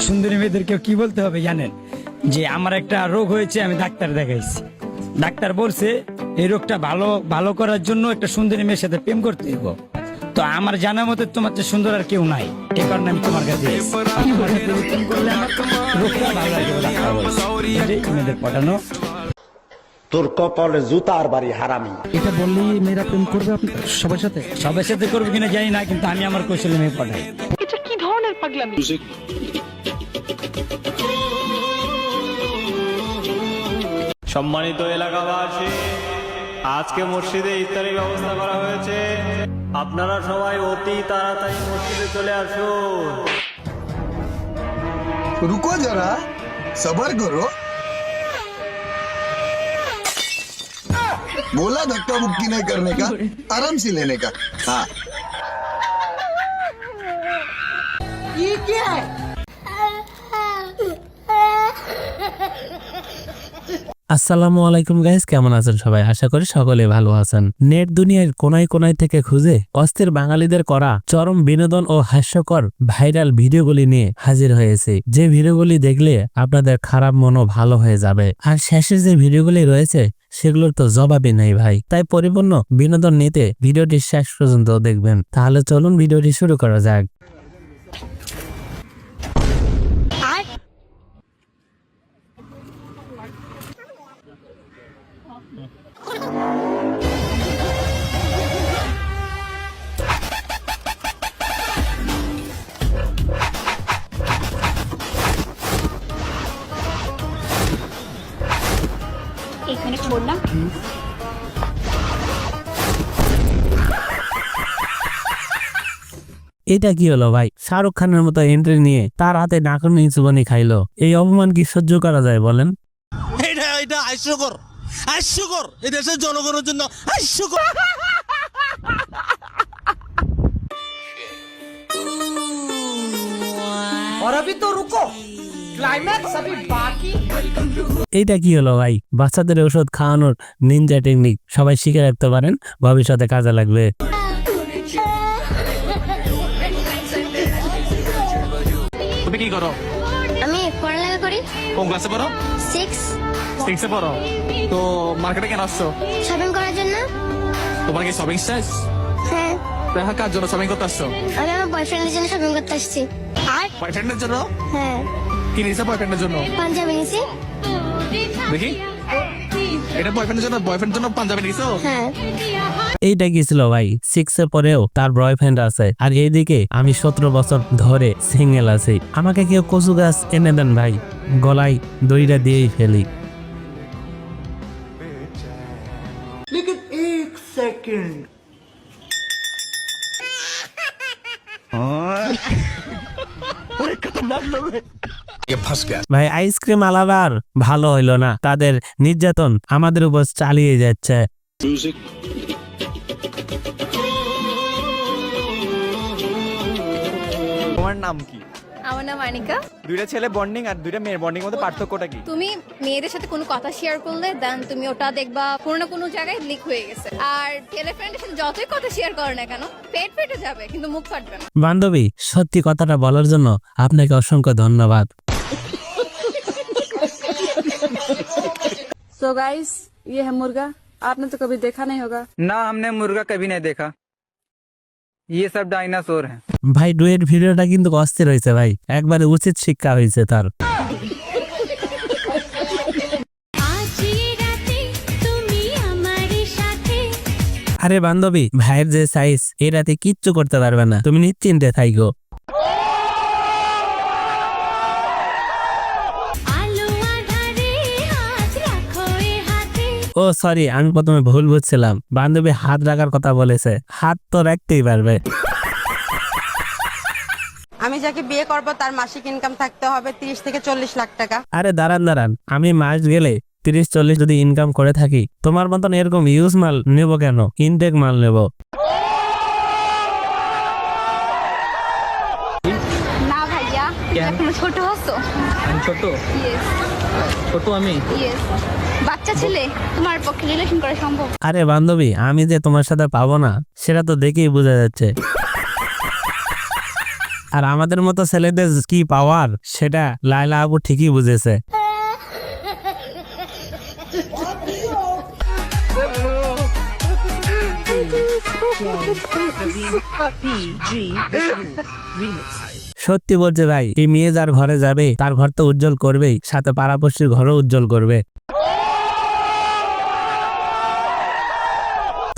সুন্দরী মেয়েদেরকে কি বলতে হবে জানেন, যে আমার একটা রোগ হয়েছে, আমি ডাক্তার দেখাইছি, ডাক্তার বলছে এই রোগটা ভালো ভালো করার জন্য একটা সুন্দরী মেয়ের সাথে প্রেম করতে হইব। তো আমার জানা মতে তোমার চেয়ে সুন্দর আর কেউ নাই, এই কারণে আমি তোমার কাছে এসেছি। তোমার সাথে প্রেম করলে আমার রোগটা ভালো লাগবে বলে ডাক্তার বলছে। এটাই মেয়েদের পটানো। তোর কপালে জুতার বাড়ি হারামি। এটা বললেই মেয়েরা প্রেম করবে সবার সাথে? সবার সাথে করবে কিনা জানি না, কিন্তু আমি আমার কৌশলে মেয়ে পটাই। এটা কি ধরনের পাগলামি? সম্মানিত এলাকাবাসী, আজকে মসজিদে ইফতারির ব্যবস্থা করা হয়েছে। আপনারা সবাই অতি তাড়াতাড়ি মসজিদে চলে আসুন। रुको जरा सबर करो। बोला धक्का मुक्की नहीं करने का, आराम से लेने का। हाँ ये क्या है? আসসালামু আলাইকুম গাইস, কেমন আছেন সবাই? আশা করি সকলে ভালো আছেন। নেট দুনিয়ার কোনায় কোনায় থেকে খুঁজে অস্থির বাঙালিদের করা চরম বিনোদন ও হাস্যকর ভাইরাল ভিডিওগুলি নিয়ে হাজির হয়েছে, যে ভিডিওগুলি দেখলে আপনাদের খারাপ মনও ভালো হয়ে যাবে। আর শেষে যে ভিডিওগুলি রয়েছে সেগুলোর তো জবাবই নেই ভাই। তাই পরিপূর্ণ বিনোদন নিতে ভিডিওটি শেষ পর্যন্ত দেখবেন। তাহলে চলুন ভিডিওটি শুরু করা যাক। এখানে করলাম এটা কি হলো ভাই? শাহরুখ খানের মতো এন্ট্রি নিয়ে তার হাতে নাকুন চুবানি খাইলো। এই অপমান কি সহ্য করা যায় বলেন? এটা হাস্যকর, হাস্যকর, এই দেশের জনগণের জন্য হাস্যকর। और अभी तो रुको, क्लाइमैक्स अभी बाकी। এইটা কি হলো ভাই? বাচ্চাদের ওষুধ খাওয়ানোর নিনজা টেকনিক সবাই শিখে রাখতে পারেন, ভবিষ্যতে কাজে লাগবে। তুমি কি করো? আমি পড়ালেখা করি। কোন ক্লাসে পড়ো? 6 এ পড়ো। তো মার্কেটে কেন আসছো? শপিং করার জন্য। তোমার কি শপিং শেষ? হ্যাঁ, দেখা কার জন্য শপিং করতে আসছো? আমি আমার বয়ফ্রেন্ডের জন্য শপিং করতে আসছি। আর বয়ফ্রেন্ডের জন্য? হ্যাঁ, কি নিয়েছো বয়ফ্রেন্ডের জন্য? পাঞ্জাবি নিয়েছি। দেখি, এটা বয়ফ্রেন্ডের জন্য পাঞ্জাবি নিয়েছো? হ্যাঁ, এইটা কি ছিল ভাই? 6 এ পরেও তার বয়ফ্রেন্ড আছে, আর এইদিকে আমি 17 বছর ধরে সিঙ্গেল আছি। আমাকে কেউ কচু গাছ এনে দেন ভাই, গলায় দড়িটা দিয়েই ফেলি। लेकिन एक सेकंड, ভাই আইসক্রিম আলাদার ভালো হইলো না, তাদের নির্যাতন আমাদের উপর চালিয়ে যাচ্ছে। তোমার নাম কি? আমার নাম আনিকা। দুইটা ছেলে বন্ডিং আর দুইটা মেয়ের বন্ডিং মধ্যে পার্থক্যটা কি? তুমি মেয়েদের সাথে কোনো কথা শেয়ার করলে দেন তুমি ওটা দেখবা কোনো না কোনো জায়গায় লিক হয়ে গেছে। আর ছেলে ফ্রেন্ডের সাথে যতই কথা শেয়ার করো না কেন, পেট ফেটে যাবে কিন্তু মুখ ফাটবে না। বান্ধবী, সত্যি কথাটা বলার জন্য আপনাকে অসংখ্য ধন্যবাদ। So guys, ये है मुर्गा। आपने तो कभी देखा नहीं होगा। ना, हमने मुर्गा कभी नहीं देखा। ये सब डायनासोर हैं। ভাই ডুয়েট ভিডিওটা কিন্তু অস্থির হয়েছে ভাই, একবারে উচিত শিক্ষা হয়েছে তার। আরে বান্ধবী, ভাইয়ের যে সাইজ, এই রাতে কিচ্ছু করতে পারবে না, তুমি নিশ্চিন্তে থাইকো। ও সরি, আমি প্রথমে ভুল বুঝছিলাম, বান্ধবী হাত রাখার কথা বলেছে, হাত তো রাখতেই পারবে। আমি যাকে বিয়ে করব তার মাসিক ইনকাম থাকতে হবে 30 থেকে 40 লাখ টাকা। আরে দাঁড়ান, আমি মাস গেলে 30-40 যদি ইনকাম করে থাকি, তোমার মতন এরকম ইউজ মাল নেব কেন? ইনটেক মাল নেব। না ভাইয়া, এখনো ছোট আছো। আমি ছোট? ইয়েস, ছোট আমি? ইয়েস। বাচ্চা ছেলে, তোমার পক্ষে রিলেশন করা সম্ভব? আরে বান্ধবী, আমি যে তোমার সাথে পাবো না সেটা তো দেখেই বোঝা যাচ্ছে। আর আমাদের মতো ছেলেদের কি পাওয়ার সেটা লায়লা আপু ঠিকই বুঝেছে। সত্যি বলছে ভাই, এই মেয়ে যার ঘরে যাবে তার ঘর তো উজ্জ্বল করবেই, সাথে পাড়াপড়শির ঘরও উজ্জ্বল করবে।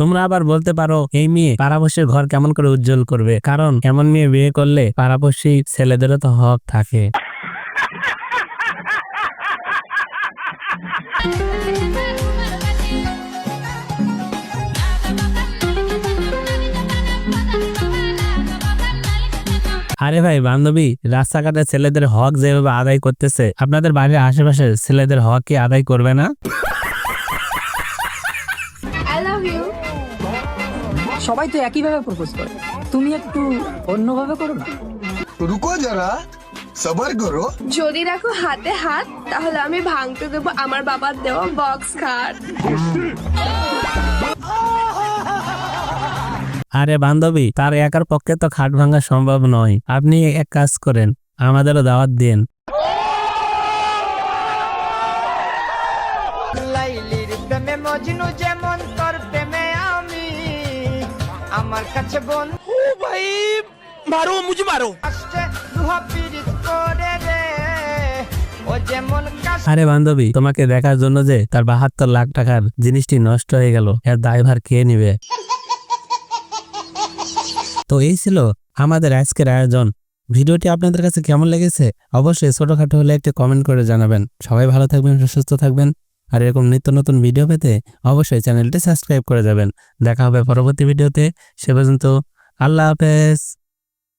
তোমরা আবার বলতে পারো এই মেয়ে পাড়াপড়শির ঘর কেমন করে উজ্জ্বল করবে, কারণ এমন মেয়ে বিয়ে করলে পাড়াপড়শি ছেলেদেরও তো হক থাকে। আরে ভাই বান্ধবী, রাস্তাঘাটে ছেলেদের হক যেভাবে আদায় করতেছে, আপনাদের বাড়ির আশেপাশে ছেলেদের হক কি আদায় করবে না? I love you. সবাই তো একইভাবে প্রপোজ করে, তুমি একটু অন্যভাবে করো না। रुको जरा सबर करो। যদি দেখো হাতে হাত, তাহলে আমি ভাঙতে দেবো আমার বাবার দেওয়া বক্স খাট। আরে বান্ধবী, তার একার পক্ষে তো খাট ভাঙা সম্ভব নয়। আপনি এক কাজ করেন, আমাদেরও দাওয়াত দিন। লাইলির প্রেমে মজনু যেমন তোর প্রেমে আমি, আমার কাছে বোন ओ भाई मारो मुझे मारो। আসছে দুহা পিরিত করে রে, ও যেমন কাশ আরে বান্ধবী, তোমাকে দেখার জন্য যে তার 72 লাখ টাকার জিনিসটি নষ্ট হয়ে গেল, এর দায়ভার কে নিবে? তো এই ছিল আমাদের আজকের আয়োজন। ভিডিওটি আপনাদের কাছে কেমন লেগেছে অবশ্যই ছোটখাটো হলে একটি কমেন্ট করে জানাবেন। সবাই ভালো থাকবেন, সুস্থ থাকবেন, আর এরকম নিত্য নতুন ভিডিও পেতে অবশ্যই চ্যানেলটি সাবস্ক্রাইব করে যাবেন। দেখা হবে পরবর্তী ভিডিওতে। সে পর্যন্ত আল্লাহ হাফেজ।